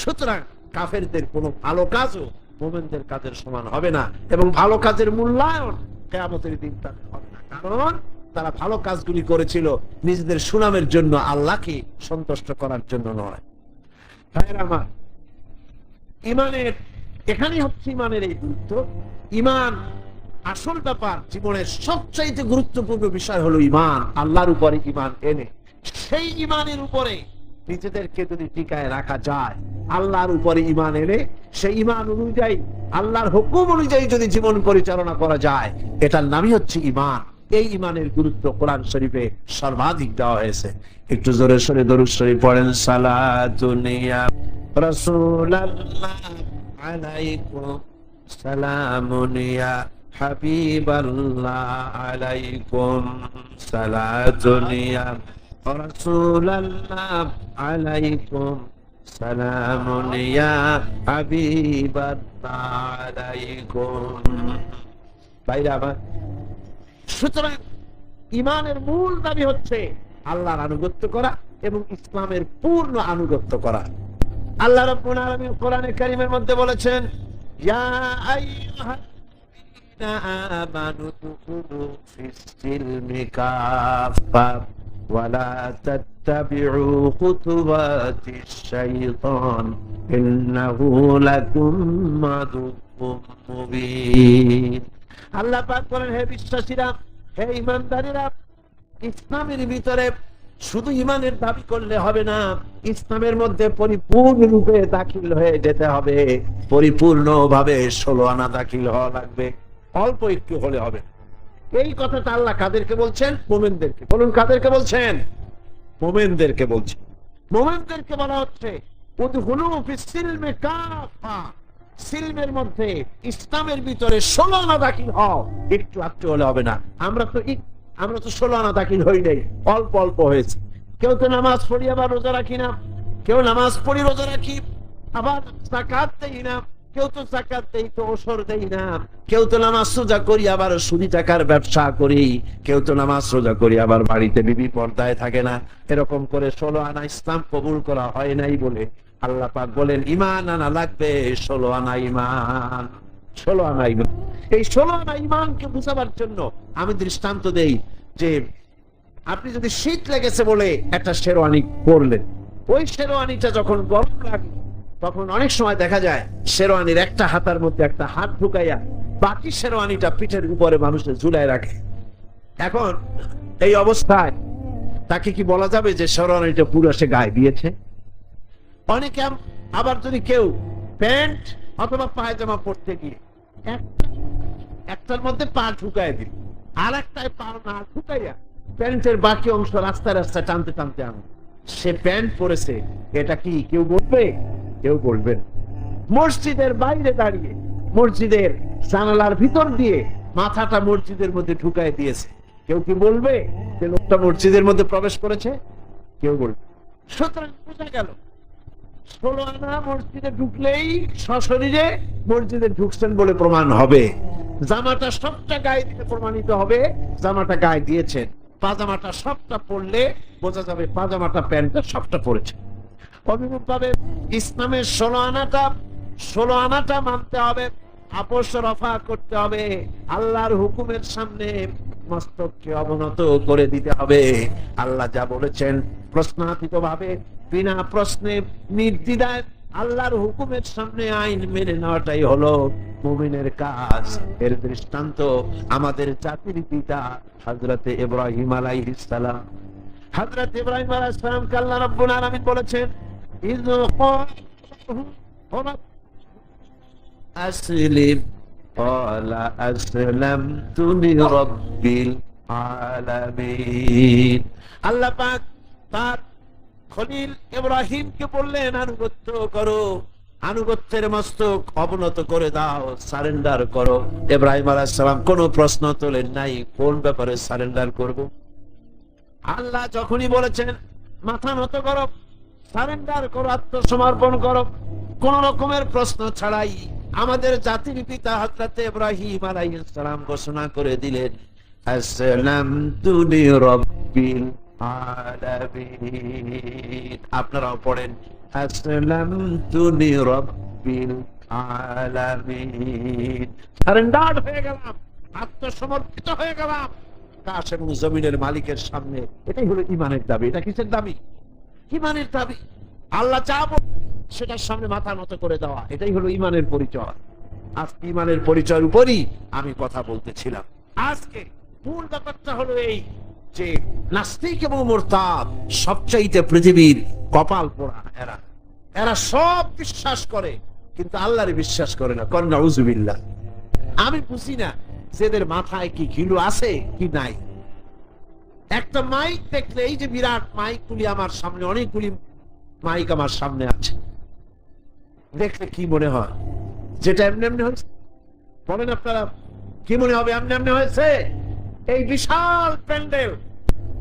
সুতরাং কাফেরদের কোনো ভালো কাজও মুমিনদের কাজের সমান হবে না, এবং ভালো কাজের মূল্যায়ন কিয়ামতের দিন তাদের হবে না, কারণ তারা ভালো কাজগুলি করেছিল নিজেদের সুনামের জন্য, আল্লাহকে সন্তুষ্ট করার জন্য নয়। ভাইয়েরা আমার, ঈমানের এখানেই হচ্ছে ঈমানের এই গুরুত্ব। ঈমান আসল ব্যাপার, জীবনের সবচাইতে গুরুত্বপূর্ণ বিষয় হলো ঈমান। আল্লাহর উপরে ঈমান এনে সেই ঈমানের উপরে নিজেদেরকে যদি টিকায় রাখা যায়, আল্লাহর উপরে ঈমান এনে সেই ঈমান অনুযায়ী, আল্লাহর হুকুম অনুযায়ী যদি জীবন পরিচালনা করা যায়, এটার নামই হচ্ছে ঈমান। এই ঈমানের গুরুত্ব কোরআন শরীফে সর্বাধিক দেওয়া হয়েছে। একটু জোরে সোরে দরুদ শরীফ পড়েন। সালাতুন ইয়া রাসূলুল্লাহ আলাইকুম, সালামুন ইয়া হাবিবাল্লাহ আলাইকুম, সালাতুন ইয়া রাসূলুল্লাহ আলাইকুম, সালামুন ইয়া হাবিবাল্লাহ আলাইকুম। ভাইরা আমার, সুতরাং ঈমানের মূল দাবি হচ্ছে আল্লাহর আনুগত্য করা এবং ইসলামের পূর্ণ আনুগত্য করা। আল্লাহ রাব্বুল আলামিন কোরআনে কারীমের মধ্যে বলেছেন, ইয়া আইয়ুহাল্লাযীনা আমানু দুখুলু ফিস-সিলমি কাফা ওয়া লা তাত্তাবিউ খুতুওয়াতিশ শাইতান ইন্নাহু লাকুম আদুউম মুবিন। আল্লাহ পাক বলেন, হে বিশ্বাসীরা, হে ঈমানদারেরা, ইসলামের ভিতরে শুধু ঈমানের দাবি করলে হবে না, ইসলামের মধ্যে পরিপূর্ণরূপে দাখিল হয়ে যেতে হবে। পরিপূর্ণভাবে 16 আনা দাখিল হওয়া লাগবে, অল্প একটু হলে হবে। এই কথাটা আল্লাহ কাদেরকে বলছেন? মুমিনদেরকে। বলুন, কাদেরকে বলছেন? মুমিনদেরকে বলছেন। মুমিনদেরকে বলা হচ্ছে উদখুলু ফিস-সিলমি কাফা, সিলমের মধ্যে, ইসলামের ভিতরে 16 আনা দাখিল হও। একটু একটু হলে হবে না। আমরা তো 16 আনা দাখিল হই নাই, অল্প অল্প হয়েছে। কেউ তো নামাজ পড়ি আবার রোজা রাখি না, কেউ নামাজ পড়ি রোজা রাখি আবার যাকাত দেই না, কেউ তো যাকাত দেই তো ওসর দেই না, কেউ তো নামাজ রোজা করি আবার সুদি টাকার ব্যবসা করি, কেউ তো নামাজ রোজা করি আবার বাড়িতে বিবি পর্দায় থাকে না। এরকম করে 16 আনা ইসলাম কবুল করা হয় নাই বলে আল্লাহ পাক বলেন ঈমান আনা লাগবে, 16 আনা ঈমান, 16 আনা ঈমান। এই 16 আনা ঈমানকে বুঝাবার জন্য আমি দৃষ্টান্ত দেই যে আপনি যদি শীত লেগেছে বলে একটা শেরওয়ানি পরলেন, ওই শেরওয়ানিটা যখন গরম লাগে তখন অনেক সময় দেখা যায় শেরওয়ানির একটা হাতার মধ্যে একটা হাত ঢুকাইয়া বাকি শেরওয়ানিটা পিঠের উপরে মানুষের ঝুলায় রাখে। এখন এই অবস্থায় তাকে কি বলা যাবে যে শেরওয়ানিটা পুরো সে গায়ে দিয়েছে? অনেকে আবার যদি কেউ প্যান্ট অথবা পায়জামা পরতে গিয়ে একটার মধ্যে পা ঢুকায় দিল, আর একটায় পা না ঢুকাইয়া প্যান্টের বাকি অংশ রাস্তায় রাস্তায় টানতে টানতে আনো, সে প্যান্ট পরেছে, এটা কি কেউ বলবে? কেউ বলবেন। মসজিদের বাইরে দাঁড়িয়ে মসজিদের জানালার ভিতর দিয়ে মাথাটা মসজিদের মধ্যে ঢুকায় দিয়েছে, কেউ কি বলবে যে লোকটা মসজিদের মধ্যে প্রবেশ করেছে? কেউ বলবে। সুতরাং বোঝা গেল 16 আনা মসজিদে ঢুকলেই সশরীরে মসজিদে ঢুকছেন বলে প্রমাণ হবে। জামাটা সবটা গায়ে দিতে প্রমাণিত হবে জামাটা গায়ে দিয়েছেন। পাজামাটা সবটা পরলে বোঝা যাবে পাজামাটা প্যান্টটা সবটা পরেছে। অনুরূপ ভাবে ইসলামের 16 আনাটা মানতে হবে, আপোষ রফা করতে হবে, আল্লাহর হুকুমের সামনে মস্তককে অবনত করে দিতে হবে। আল্লাহ যা বলেছেন প্রশ্নাতীত ভাবে বিনা প্রশ্নে নির্দ্বিধায় আল্লাহর হুকুমের সামনে আইন মেনে নেওয়াটাই হলো মুমিনের কাজ। এর দৃষ্টান্ত আমাদের জাতির পিতা হযরত ইব্রাহিম আলাইহিস সালাম। হযরত ইব্রাহিম আলাইহিস সালামকে আল্লাহ রাব্বুল আলামিন বলেছেন ইয ক্বালা আসলিম ক্বালা আসলামতু লিরাব্বিল আলামিন। আল্লাহ পাক তার খলিল ইব্রাহিমকে বললেন আনুগত্য করো, আনুগত্যের মস্তক অবনত করে দাও, সারেন্ডার করো। ইব্রাহিম আলাইহিস সালাম কোনো প্রশ্ন তোলেন নাই কোন ব্যাপারে সারেন্ডার করব। আল্লাহ যখনই বলেছেন মাথা নত করো, সারেন্ডার করো, আত্মসমর্পণ করো, কোন রকমের প্রশ্ন ছাড়াই আমাদের জাতির পিতা হযরত ইব্রাহিম আলাইহিস সালাম ঘোষণা করে দিলেন আসলামতু লিরাব্বিল আলামিন। আপনারাও পড়েন আসলামতু লিরাব্বিল আলামিন। সারেন্ডার হয়ে গেলাম, আত্মসমর্পিত হয়ে গেলাম আকাশ এবং জমিনের মালিকের সামনে। এটাই হলো ঈমানের দাবি। এটা কিসের দাবি? ঈমানের দাবি। আল্লাহ যা বলেন সেটার সামনে মাথা নত করে দেওয়া, এটাই হলো ঈমানের পরিচয়। আজকে ঈমানের পরিচয়ের উপরই আমি কথা বলতেছিলাম। আজকে মূল ব্যাপারটা হলো এই যে নাস্তিক এবং মুরতাদ সবচাইতে পৃথিবীর কপাল পোড়া। এরা সব বিশ্বাস করে কিন্তু আল্লাহর বিশ্বাস করে না। কর নাউযুবিল্লাহ। আমি বুঝি না যেদের মাথায় কি ঘিলু আছে কি নাই। একটা মাইক দেখলে, এই যে বিরাট মাইকগুলি আমার সামনে, অনেকগুলি মাইক আমার সামনে আছে, দেখলে কি মনে হয়? যেটা এমনি এমনি হয়েছে, বলেন আপনারা কি মনে হবে? এমনি এমনি হয়েছে? এই বিশাল প্যান্ডেল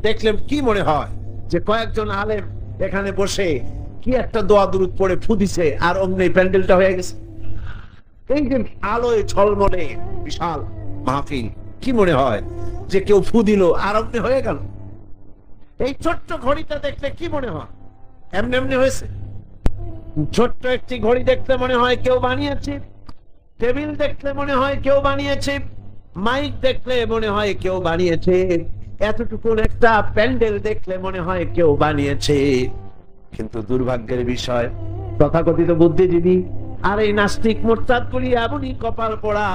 দেখলে কি মনে হয়? যে কয়েকজন আলেম এখানে বসে কি একটা দোয়া দুরূদ পড়ে ফু দিছে আর অমনি প্যান্ডেলটা হয়ে গেছে। এই যে আলোয় ঝলমলে বিশাল মাহফিল, কি মনে হয় যে কেউ ফু দিল আর অমনি হয়ে গেল? এই ছোট্ট ঘড়িটা দেখলে কি মনে হয়? এমনি এমনি হয়েছে? ছোট্ট একটি ঘড়ি দেখলে মনে হয় কেউ বানিয়েছে, টেবিল দেখলে মনে হয় কেউ বানিয়েছে, মাইক দেখলে মনে হয় কেউ বানিয়েছে, এতটুকু একটা প্যান্ডেল দেখলে মনে হয় কেউ বানিয়েছে। কিন্তু দুর্ভাগ্যের বিষয় তথাকথিত বুদ্ধিজীবী আর এই নাস্তিক মুরতাদ গুলি এমনই কপাল পোড়া,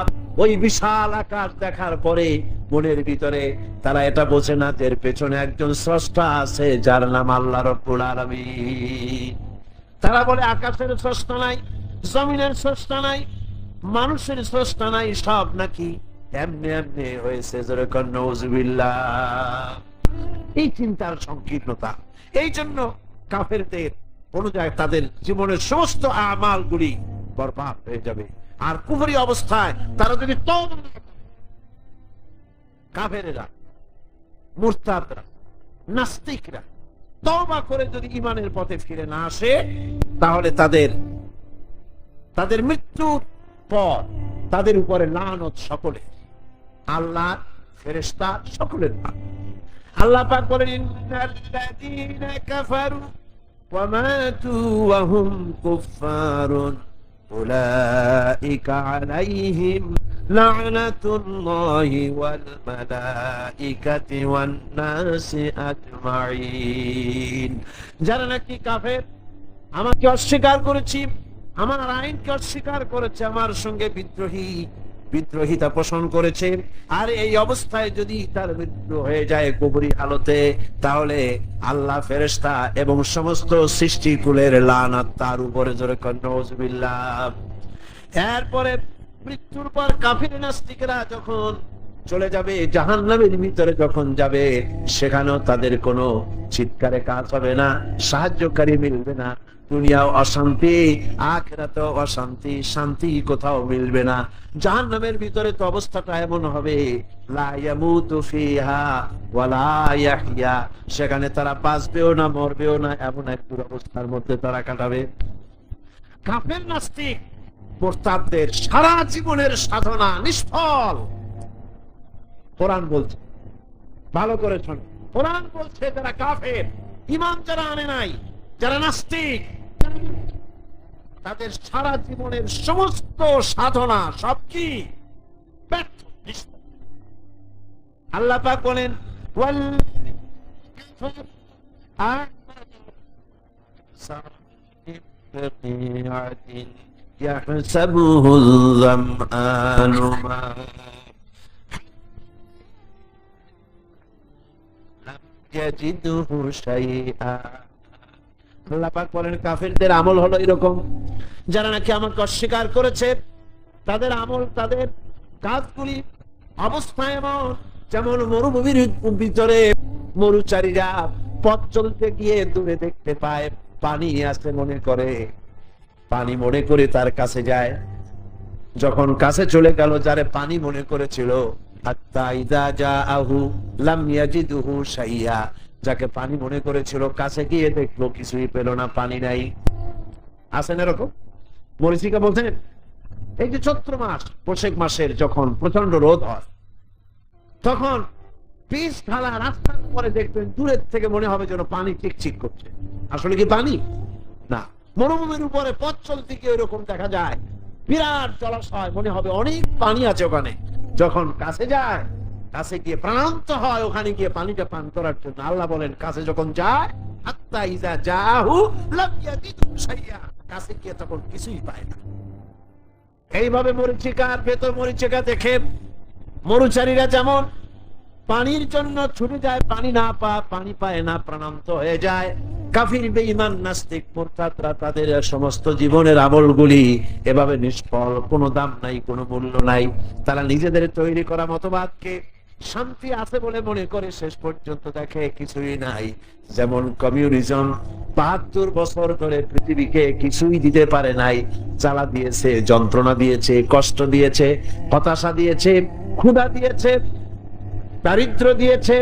ওই বিশাল আকাশ দেখার পরে মনের ভিতরে তারা এটা বোঝে না এর পেছনে একজন স্রষ্টা আছে যার নাম আল্লাহ রাব্বুল আলামিন। তারা বলে আকাশের স্রষ্টা নাই, জমিনের স্রষ্টা নাই, মানুষের স্রষ্টা নাই, সব নাকি এমনি এমনি হয়েছে। যেরকম নাউযুবিল্লাহ। এই চিন্তার সংকীর্ণতা, এই জন্য কাফেরদের অনুযায়ী তাদের জীবনের সমস্ত আমালগুলি বরবাদ হয়ে যাবে। আর কুফরি অবস্থায় তারা যদি তওবা না করে, কাফেরেরা, মুরতাদরা, নাস্তিকরা তওবা করে যদি ঈমানের পথে ফিরে না আসে, তাহলে তাদের মৃত্যুর পর তাদের উপরে লানত সকলে, আল্লাহ, ফেরেশতা সকলের। আল্লাহ পাক বলেন ইন্নাল্লাযীনা কাফারু ওয়া মাতু ওয়া হুম কুফফারুন উলাইকা আলাইহিম লা'নাতুল্লাহি ওয়াল মালাইকাতি ওয়ান নাসি আজমাইন। যারা নাকি কাফের, আমাকে অস্বীকার করেছি, আমার আইনকে অস্বীকার করেছে, আমার সঙ্গে বিদ্রোহিতা পোষণ করেছে, আর এই অবস্থায় যদি তার মৃত্যু হয়ে যায় কবরী হালতে, তাহলে আল্লাহ, ফেরেশতা এবং সমস্ত সৃষ্টিকুলের লানাত তার উপরে। জোরে নাউযুবিল্লাহ। এরপরে মৃত্যুর পর কাফির নাস্তিকরা যখন চলে যাবে জাহান্নামের ভিতরে, যখন যাবে সেখানেও তাদের কোনো চিৎকারে কাজ হবে না, সাহায্যকারী মিলবে না। দুনিয়াও অশান্তি, আখিরাতেও অশান্তি, শান্তি কোথাও মিলবে না। জাহান্নামের ভিতরে তো অবস্থাটা এমন হবে, লা ইয়ামুতু ফিহা ওয়া লা ইয়াহইয়া, সেখানে তারা বাঁচবেও না মরবেও না, এমন এক দুরবস্থার মধ্যে তারা কাটাবে। কাফের নাস্তিক মুরতাদদের সারা জীবনের সাধনা নিষ্ফল। কোরআন বলছে, ভালো করে শোনো, কোরআন বলছে যারা কাফের, ঈমান যারা আনে নাই, যারা নাস্তিক, তাদের সারা জীবনের সমস্ত সাধনা সব কি ব্যর্থ। আল্লাহ পাক বলেন ওয়াল يحسبه الظمآن ماء لم يجده شيئا আল্লাহ পাক বলেন কাফেরদের আমল হলো এরকম, যারা নাকি আমাকে অস্বীকার করেছে তাদের আমল, তাদের কাজগুলি অবস্থা এমন যেমন মরুভূমির ভিতরে মরুচারীরা পথ চলতে গিয়ে দূরে দেখতে পায় পানি আছে, পানি মনে করে তার কাছে যায়। যখন কাছে চলে গেল, যারে পানি মনে করেছিল, হাত্তা ইযা জাআহু লাম ইয়াজিদহু শাইয়া, যাকে পানি মনে করেছিল কাছে গিয়ে দেখলো কিছুই পেল না, পানি নাই। আছে না এরকম? মরীচিকা বলছেন এই যে চৈত্র মাস, পোষেক মাসের যখন প্রচন্ড রোদ হয়, তখন পিচ ঢালা রাস্তার উপরে দেখবেন দূরের থেকে মনে হবে যেন পানি চিকচিক করছে। আসলে কি পানি না, মরুভূমির উপরে পথ চলতে গিয়ে এরকম দেখা যায় বিরাট জলাশয়, মনে হবে অনেক পানি আছে ওখানে। যখন কাছে যায়, কাছে গিয়ে প্রাণান্ত হয় ওখানে গিয়ে পানিটা পান করার জন্য, আল্লাহ বলেন কাছে যখন যায় হাত্তা ইযা জাআহু লাম ইয়াজিদু শাইয়া, কাছে গিয়ে তখন কিছুই পায় না। এইভাবে মরীচিকার ভেতর মরীচিকা দেখে মরুচারীরা যেমন পানির জন্য ছুটে যায়, পানি পায় না, প্রাণান্ত হয়ে যায়। কাফির, বেঈমান, নাস্তিক, মুরতাদরা তাদের সমস্ত জীবনের আমলগুলি এভাবে নিষ্ফল, কোনো দাম নাই, কোনো মূল্য নাই। তারা নিজেদের তৈরি করা মতবাদকে শান্তি আছে বলে মনে করে, শেষ পর্যন্ত দেখে কিছুই নাই। যেমন কমিউনিজম ৭২ বছর ধরে পৃথিবীকে কিছুই দিতে পারে নাই, জ্বালা দিয়েছে, যন্ত্রণা দিয়েছে, কষ্ট দিয়েছে, হতাশা দিয়েছে, ক্ষুধা দিয়েছে, দারিদ্র দিয়েছে,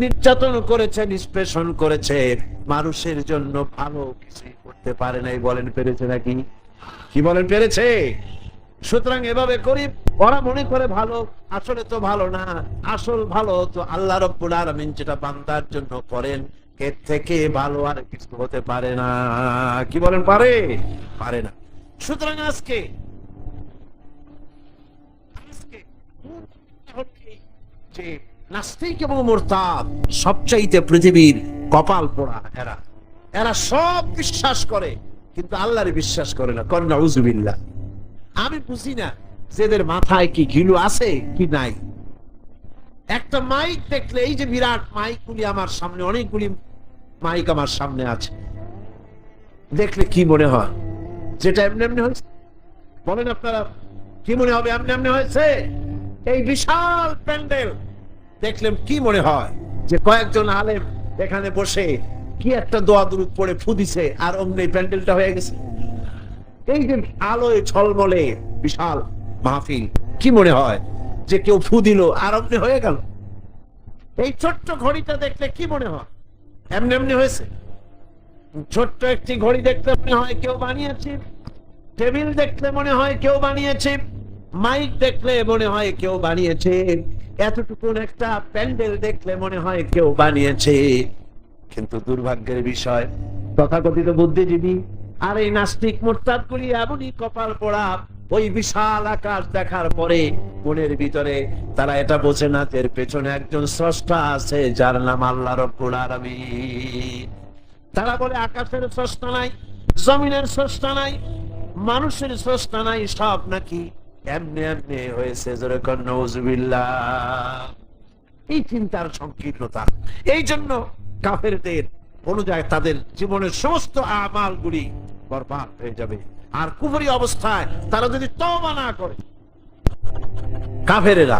নির্যাতন করেছে, নিষ্পেষণ করেছে, মানুষের জন্য ভালো কিছুই করতে পারে নাই। বলেন পেরেছে নাকি? কি বলেন পেরেছে? সুতরাং এভাবে করি ওরা মনে করে ভালো, আসলে তো ভালো না। আসল ভালো তো আল্লাহ রাব্বুল আলামিন যেটা বান্দার জন্য করেন, এর থেকে ভালো আর কিছু হতে পারে না। কি বলেন? পারে না। সুতরাং আজকে যে নাস্তিক এবং মুরতাদ সবচাইতে পৃথিবীর কপাল পোড়া, এরা সব বিশ্বাস করে কিন্তু আল্লাহর বিশ্বাস করে না। কর নাউযুবিল্লাহ। আমি বুঝি না যেদের মাথায় কি ঘিলু আছে কি নাই। একটা মাইক দেখলে, এই যে বিরাট মাইকগুলি আমার সামনে, অনেকগুলি মাইক আমার সামনে আছে, দেখলে কি মনে হয়? যেটা এমনি এমনি হয়েছে, বলেন আপনারা কি মনে হবে? এমনি এমনি হয়েছে? এই বিশাল প্যান্ডেল দেখলে কি মনে হয়? যে কয়েকজন আলেম এখানে বসে কি একটা দোয়া দুরূদ পড়ে ফু দিছে আর অমনি প্যান্ডেলটা হয়ে গেছে। এই যে আলোয় ঝলমলে বিশাল মাহফিল, কি মনে হয় যে কেউ ফু দিল আর অমনি হয়ে গেল? এই ছোট্ট ঘড়িটা দেখলে কি মনে হয়? এমনি এমনি হয়েছে? ছোট্ট একটি ঘড়ি দেখলে মনে হয় কেউ বানিয়েছে, টেবিল দেখলে মনে হয় কেউ বানিয়েছে, মাইক দেখলে মনে হয় কেউ বানিয়েছে, এতটুকু একটা প্যান্ডেল দেখলে মনে হয় কেউ বানিয়েছে। কিন্তু দুর্ভাগ্যের বিষয়, তথাকথিত বুদ্ধিজীবী আর এই নাস্তিক মুরতাদগুলি এমনই কপাল পোড়া, ওই বিশাল আকাশ দেখার পরে মনের ভিতরে তারা এটা বোঝে না এর পেছনে একজন স্রষ্টা আছে যার নাম আল্লাহ রাব্বুল আলামিন। তারা বলে আকাশের স্রষ্টা নাই, জমিনের স্রষ্টা নাই, মানুষের স্রষ্টা নাই, সব নাকি এমনি এমনি হয়েছে। জোরে কর নাউযুবিল্লাহ। এই চিন্তার সংকীর্ণতা, এই জন্য কাফেরদের অনুযায়ী তাদের জীবনের সমস্ত আমালগুলি বরবাদ হয়ে যাবে। আর কুফরি অবস্থায় তারা যদি তওবা না করে, কাফেরেরা,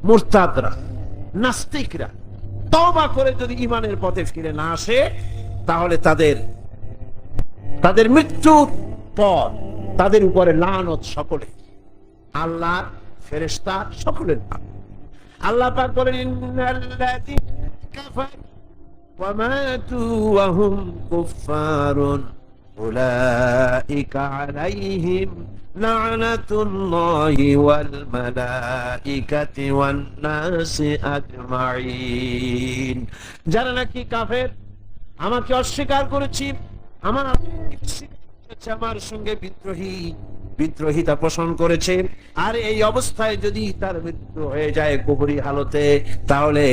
মুরতাদরা, নাস্তিকরা তওবা করে যদি ঈমানের পথে ফিরে না আসে, তাহলে তাদের মৃত্যুর পর তাদের উপরে লানত সকলে, আল্লাহ, ফেরেশতা সকলের নাম। আল্লাহ পাক বলেন ইন্নাল্লাযীনা কাফারু ওয়া মাতু ওয়া হুম কুফফারুন উলাইকা আলাইহিম লা'নাতুল্লাহি ওয়াল মালাইকাতি ওয়ান নাসি আজমাইন। যারা নাকি কাফের, আমাকে অস্বীকার করেছি, আমার সঙ্গে বিদ্রোহী, বিদ্রোহিতা পোষণ করেছে, আর এই অবস্থায় যদি তার মৃত্যু হয়ে যায় কুফরি হালতে, তাহলে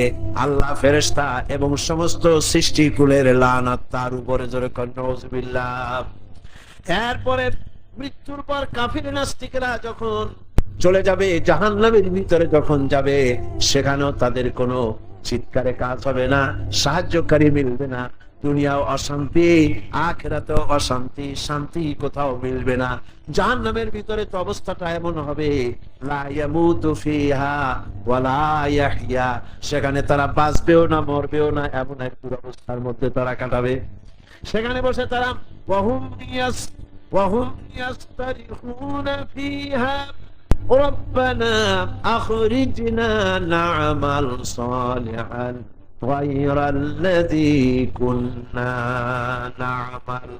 আল্লাহ, ফেরেশতা এবং সমস্ত সৃষ্টিকুলের লানাত তার উপরে, জোরে কর নাউযুবিল্লাহ। এরপরে মৃত্যুর পর কাফির নাস্তিকরা যখন চলে যাবে জাহান্নামের ভিতরে, যখন যাবে সেখানেও তাদের কোনো চিৎকারে কাজ হবে না, সাহায্যকারী মিলবে না। দুনিয়াও অশান্তি, আখিরাতেও অশান্তি, শান্তি কোথাও মিলবে না। জাহান্নামের ভিতরে তো অবস্থাটা এমন হবে, লা ইয়ামুতু ফিহা ওয়ালা ইয়াহইয়া, সেখানে তারা বাঁচবেও না মরবেও না, এমন এক দুরবস্থার মধ্যে তারা কাটাবে। সেখানে বসে তারা ওয়াহুম ইয়াস্তারিখুনা ফিহা রব্বানা আখরিজনা না'মাল সালিহান গায়রাল্লাযী কুন্না না'মাল।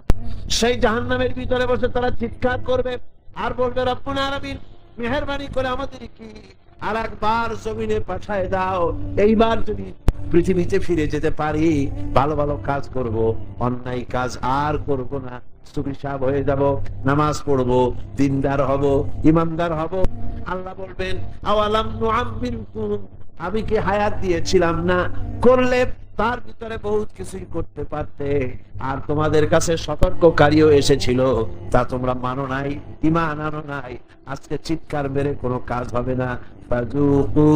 সেই জাহান্নামের ভিতরে বসে তারা চিৎকার করবে আর বলবে, রব্বুল আলামিন, মেহেরবানি করে আমাদের কি আর একবার জমিনে পাঠায় দাও, এইবার যদি পৃথিবীতে ফিরে যেতে পারি, ভালো ভালো কাজ করব, অন্যায় কাজ আর করব না, সুবিশাব হয়ে যাব, নামাজ পড়বো, দিনদার হব, ইমানদার হব। আল্লাহ বলবেন, আওয়ালাম নুআম্মিরকুম, আমি কি হায়াত দিয়েছিলাম না? করলে তার ভিতরে বহুত কিছুই করতে পারতে, আর তোমাদের কাছে সতর্ককারীও এসেছিল, তা তোমরা মানো নাই, ঈমান আনো নাই। আজকে চিৎকার মেরে কোনো কাজ হবে না। ফাযুকু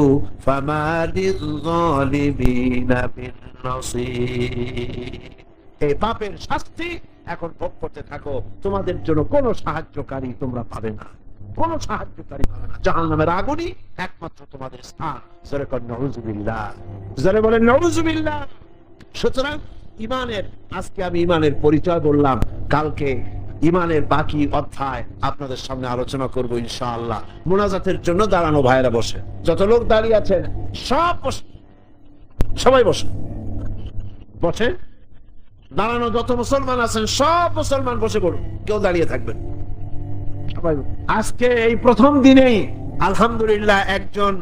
ফামা লিয-যালিমিনা মিন নাসীর। এই পাপের শাস্তি এখন ভোগ করতে থাকো, তোমাদের জন্য কোনো সাহায্যকারী তোমরা পাবে না, কোনো সাহায্যকারী পাবে না। জাহান্নামের আগুনই একমাত্র তোমাদের স্থান। জোরে কর নাউযুবিল্লাহ, জোরে বলেন নাউযুবিল্লাহ। সুতরাং ইমানের, আজকে আমি ইমানের পরিচয় বললাম, কালকে ইমানের বাকি অধ্যায় আপনাদের সামনে আলোচনা করব ইনশাআল্লাহ। মুনাজাতের জন্য দাঁড়ানো ভাইরা বসে, যত লোক দাঁড়িয়ে আছেন সব বসে, সবাই বসে, বসে। দাঁড়ানো যত মুসলমান আছেন সব মুসলমান বসে পড়ুন, কেউ দাঁড়িয়ে থাকবেন। আজকে এই প্রথম দিনেই আলহামদুলিল্লাহ একজন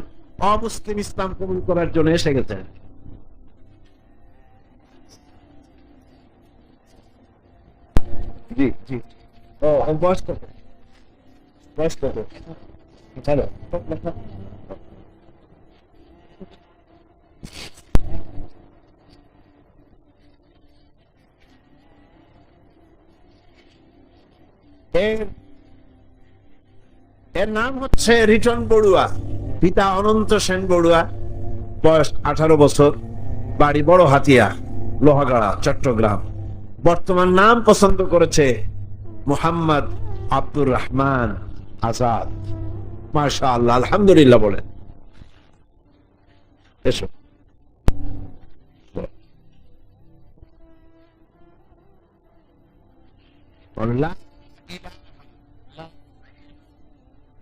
অমুসলিম ইসলাম কবুল করার জন্য এসে গেছেন। জি জি, ও বয়স কত? বয়স কত? চলো এর নাম হচ্ছে রিটন বড়ুয়া, পিতা অনন্ত সেন বড়ুয়া, বয়স 18 বছর, বাড়ি বড় হাতিয়া, লোহাগাড়া, চট্টগ্রাম। বর্তমান নাম পছন্দ করেছে মোহাম্মদ আব্দুর রহমান আজাদ। মাশাআল্লাহ, আলহামদুলিল্লাহ বলেন। এসো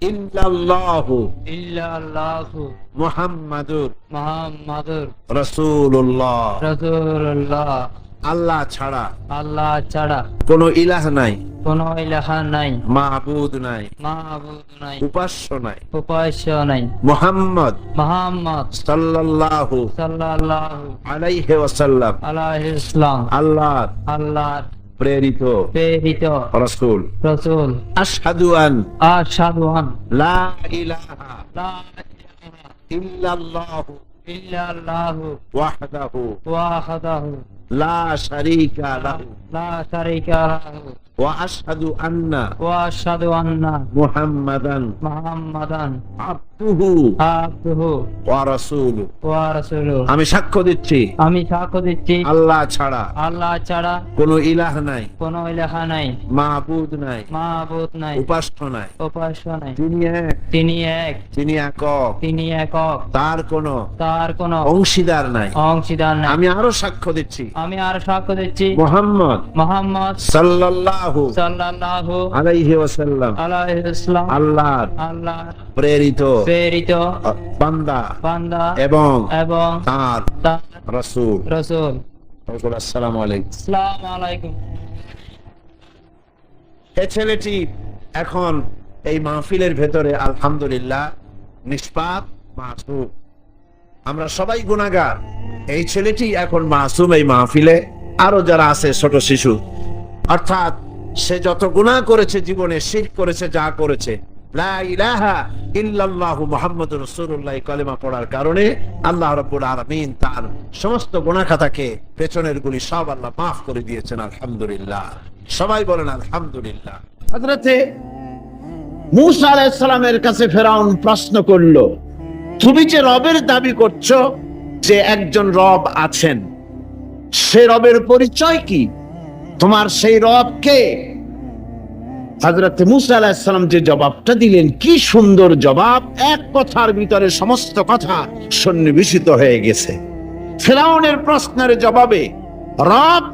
ইল্লাল্লাহু মুহাম্মাদুর রাসূলুল্লাহ। আল্লাহ ছাড়া কোনো ইলাহ নাই, মাবুদ নাই, উপাস্য নাই। মুহাম্মদ সাল্লাল্লাহু আলাইহি ওয়াসাল্লাম আল্লাহর প্রেরিত রাসূল। আশহাদু আন লা ইলাহা ইল্লাল্লাহু ওয়াহদাহু লা শারীকা লাহু ওয়া আশহাদু আন্না মুহাম্মাদান আবদুহু ওয়া রাসূলুহু। আমি সাক্ষ্য দিচ্ছি আল্লাহ ছাড়া কোনো ইলাহ নাই, মাবুদ নাই, উপাস্য নাই। তিনি এক, তিনি একক, তার কোনো অংশীদার নাই। আমি আরো সাক্ষ্য দিচ্ছি মুহাম্মদ সাল্লাল্লাহু আলাইহি ওয়াসাল্লাম আল্লাহর প্রেরিত বান্দা এবং তার রাসূল। আসসালামু আলাইকুম। এই ছেলেটি এখন এই মাহফিলের ভেতরে আলহামদুলিল্লাহ নিষ্পাপ, মাসুম। আমরা সবাই গুনাহগার, এই ছেলেটি এখন মাসুম। এই মাহফিলে আরো যারা আছে ছোট শিশু, অর্থাৎ সে যত গুনাহ করেছে জীবনে, শিরক করেছে, যা করেছে, লা ইলাহা ইল্লাল্লাহু মুহাম্মাদুর রাসূলুল্লাহ কালেমা পড়ার কারণে আল্লাহ রাব্বুল আলামিন তার সমস্ত গুনাহ খাতাকে, পেছনের গুলি সব আল্লাহ মাফ করে দিয়েছেন। আলহামদুলিল্লাহ, সবাই বলেন আলহামদুলিল্লাহ। হযরতে মূসা আলাইহিস সালামের কাছে ফেরাউন প্রশ্ন করলো, তুমি যে রবের দাবি করছো, যে একজন রব আছেন, সে রবের পরিচয় কি? তোমার সেই রব কে? হযরত মূসা আলাইহিস সালাম যে জবাবটা দিলেন, কি সুন্দর জবাব! এক কথার ভিতরে সমস্ত কথা সন্নিবেশিত হয়ে গেছে। ফিরআউনের প্রশ্নের জবাবে রব